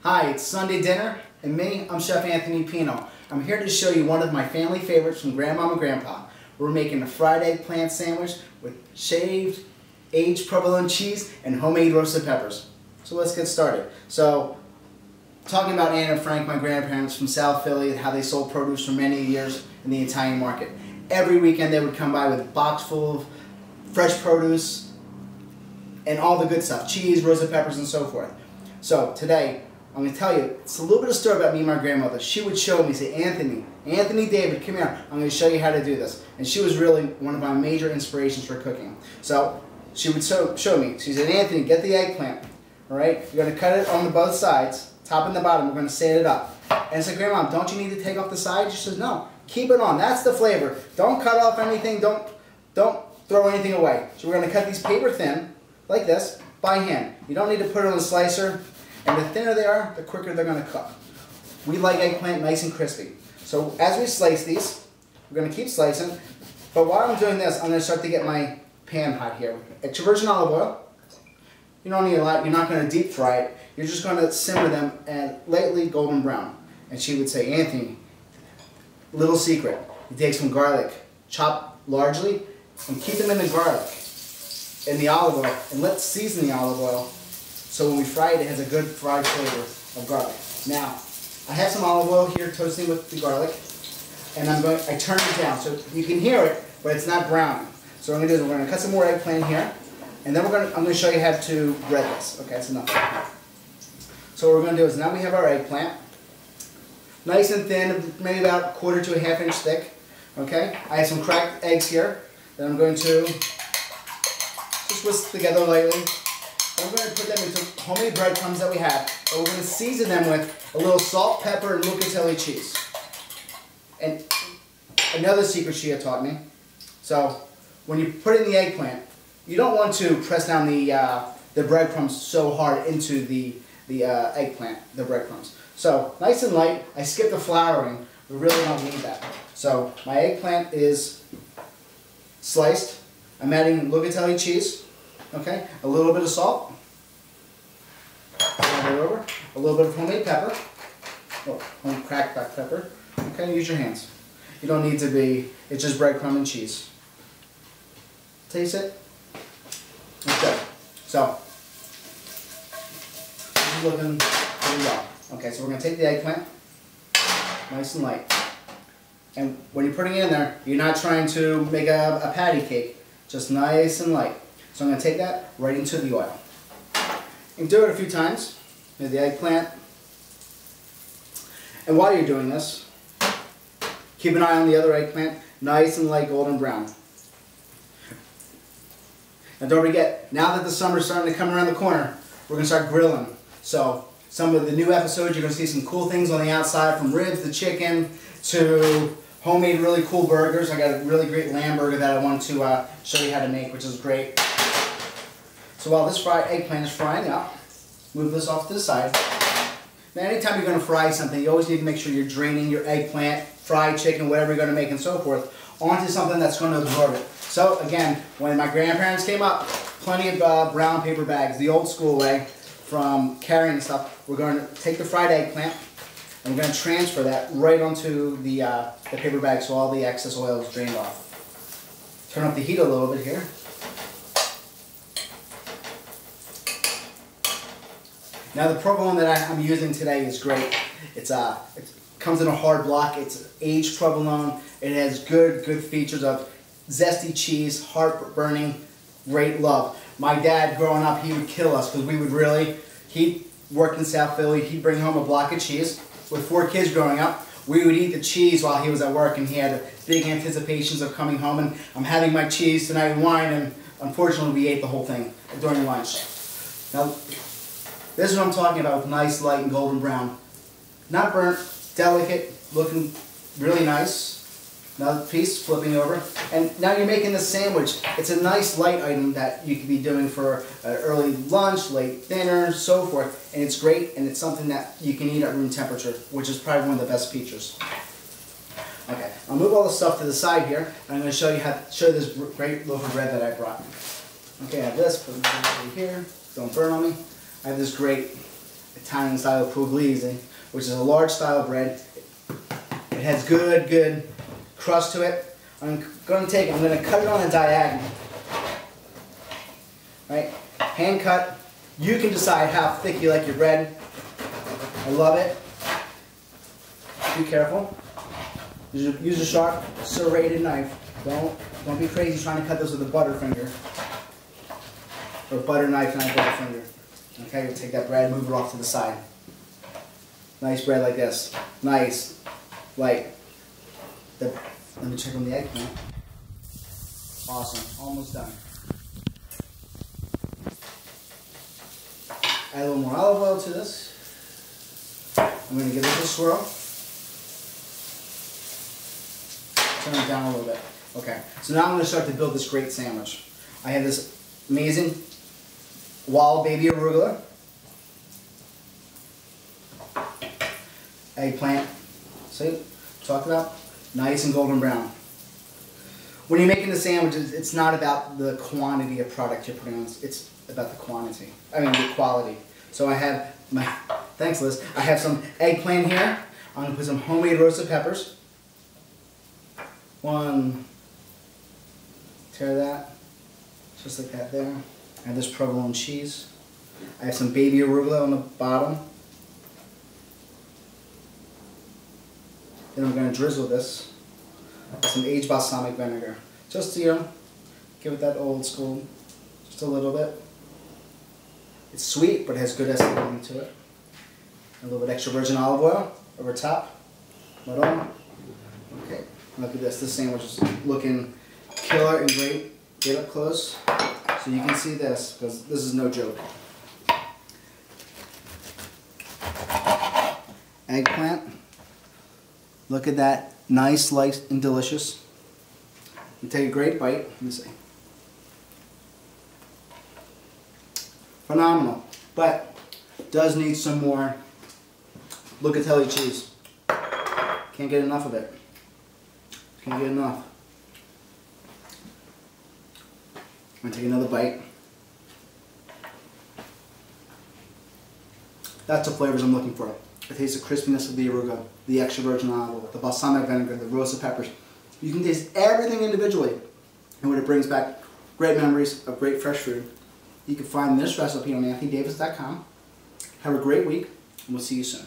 Hi, it's Sunday dinner, and me, I'm Chef Anthony Pino. I'm here to show you one of my family favorites from Grandmom and Grandpa. We're making a fried eggplant sandwich with shaved, aged provolone cheese and homemade roasted peppers. So let's get started. So, talking about Anne and Frank, my grandparents from South Philly, how they sold produce for many years in the Italian market. Every weekend they would come by with a box full of fresh produce and all the good stuff, cheese, roasted peppers, and so forth. So today, I'm going to tell you, it's a little bit of a story about me and my grandmother. She would show me, say, Anthony David, come here, I'm going to show you how to do this. And she was really one of my major inspirations for cooking. So she would show me, she said, Anthony, get the eggplant, all right? You're going to cut it on both sides, top and the bottom, we're going to sand it up. And I said, Grandma, don't you need to take off the sides? She says, no, keep it on, that's the flavor. Don't cut off anything, don't throw anything away. So we're going to cut these paper thin, like this, by hand. You don't need to put it on a slicer. And the thinner they are, the quicker they're going to cook. We like eggplant nice and crispy. So as we slice these, we're going to keep slicing. But while I'm doing this, I'm going to start to get my pan hot here. Extra virgin olive oil. You don't need a lot. You're not going to deep fry it. You're just going to simmer them at lightly golden brown. And she would say, Anthony, little secret. You take some garlic, chop largely, and keep them in the garlic, in the olive oil. And let's season the olive oil. So when we fry it, it has a good fried flavor of garlic. Now, I have some olive oil here toasting with the garlic, and I turn it down so you can hear it, but it's not browning. So what I'm going to do is we're going to cut some more eggplant here, and then I'm going to show you how to bread this. Okay, that's enough. So what we're going to do is now we have our eggplant, nice and thin, maybe about 1/4 to a 1/2 inch thick. Okay, I have some cracked eggs here that I'm going to just whisk together lightly. We're going to put them into homemade breadcrumbs that we have, and we're going to season them with a little salt, pepper, and Lucatelli cheese. And another secret she had taught me. So when you put in the eggplant, you don't want to press down the breadcrumbs so hard into the eggplant, the breadcrumbs. So nice and light. I skipped the flouring. We really don't need that. So my eggplant is sliced. I'm adding Lucatelli cheese. Okay, a little bit of salt, turn it over, a little bit of homemade pepper, home cracked black pepper. Okay, use your hands. You don't need to be, it's just breadcrumb and cheese. Taste it. Okay, so this is looking pretty well. Okay, so we're going to take the eggplant, nice and light. And when you're putting it in there, you're not trying to make a patty cake, just nice and light. So I'm going to take that right into the oil. You can do it a few times with the eggplant. And while you're doing this, keep an eye on the other eggplant, nice and light golden brown. And don't forget, now that the summer's starting to come around the corner, we're going to start grilling. So some of the new episodes, you're going to see some cool things on the outside, from ribs to chicken to homemade really cool burgers. I got a really great lamb burger that I want to show you how to make, which is great. So while this fried eggplant is frying up, move this off to the side. Now anytime you're going to fry something, you always need to make sure you're draining your eggplant, fried chicken, whatever you're going to make and so forth, onto something that's going to absorb it. So again, when my grandparents came up, plenty of brown paper bags, the old school way, from carrying stuff. We're going to take the fried eggplant, and we're going to transfer that right onto the paper bag so all the excess oil is drained off. Turn up the heat a little bit here. Now the provolone that I'm using today is great. It comes in a hard block. It's aged provolone. It has good features of zesty cheese, heart-burning, great love. My dad, growing up, he would kill us because he worked in South Philly. He'd bring home a block of cheese. With 4 kids growing up, we would eat the cheese while he was at work, and he had big anticipations of coming home. And I'm having my cheese tonight and wine, and unfortunately we ate the whole thing during lunch. Now, this is what I'm talking about with nice, light, and golden brown. Not burnt, delicate, looking really nice. Another piece, flipping over. And now you're making this sandwich. It's a nice, light item that you could be doing for an early lunch, late dinner, so forth. And it's great, and it's something that you can eat at room temperature, which is probably one of the best features. Okay, I'll move all the stuff to the side here, and I'm going to show you this great loaf of bread that I brought. Okay, I have this, put it over here, don't burn on me. I have this great Italian style pugliese, which is a large style bread. It has good crust to it. I'm going to cut it on a diagonal. Right? Hand cut. You can decide how thick you like your bread. I love it. Be careful. Use a sharp, serrated knife. Don't be crazy trying to cut this with a butter finger. Or a butter knife, not a butter finger. Okay, you take that bread, move it off to the side. Nice bread like this. Nice, light. Let me check on the eggplant. Awesome, almost done. Add a little more olive oil to this. I'm going to give this a swirl. Turn it down a little bit. Okay, so now I'm going to start to build this great sandwich. I have this amazing wild baby arugula, eggplant, see, talked about, nice and golden brown. When you're making the sandwiches, it's not about the quantity of product you're putting on, it's about the quantity, the quality. So I have my, thanks Liz, I have some eggplant here. I'm going to put some homemade roasted peppers. One, tear that, just like that there. I have this provolone cheese. I have some baby arugula on the bottom. Then I'm going to drizzle this with some aged balsamic vinegar. Just to, give it that old school, just a little bit. It's sweet, but it has good acidity to it. A little bit extra virgin olive oil over top. Okay, look at this. This sandwich is looking killer and great. Get up close so you can see this, because this is no joke. Eggplant. Look at that. Nice, light, and delicious. You take a great bite. Let me see. Phenomenal. But does need some more locatelli cheese. Can't get enough of it. Can't get enough. I'm going to take another bite. That's the flavors I'm looking for. I taste the crispiness of the arugula, the extra virgin olive oil, the balsamic vinegar, the roasted peppers. You can taste everything individually, and what it brings back great memories of great fresh food. You can find this recipe on AnthonyDavis.com. Have a great week, and we'll see you soon.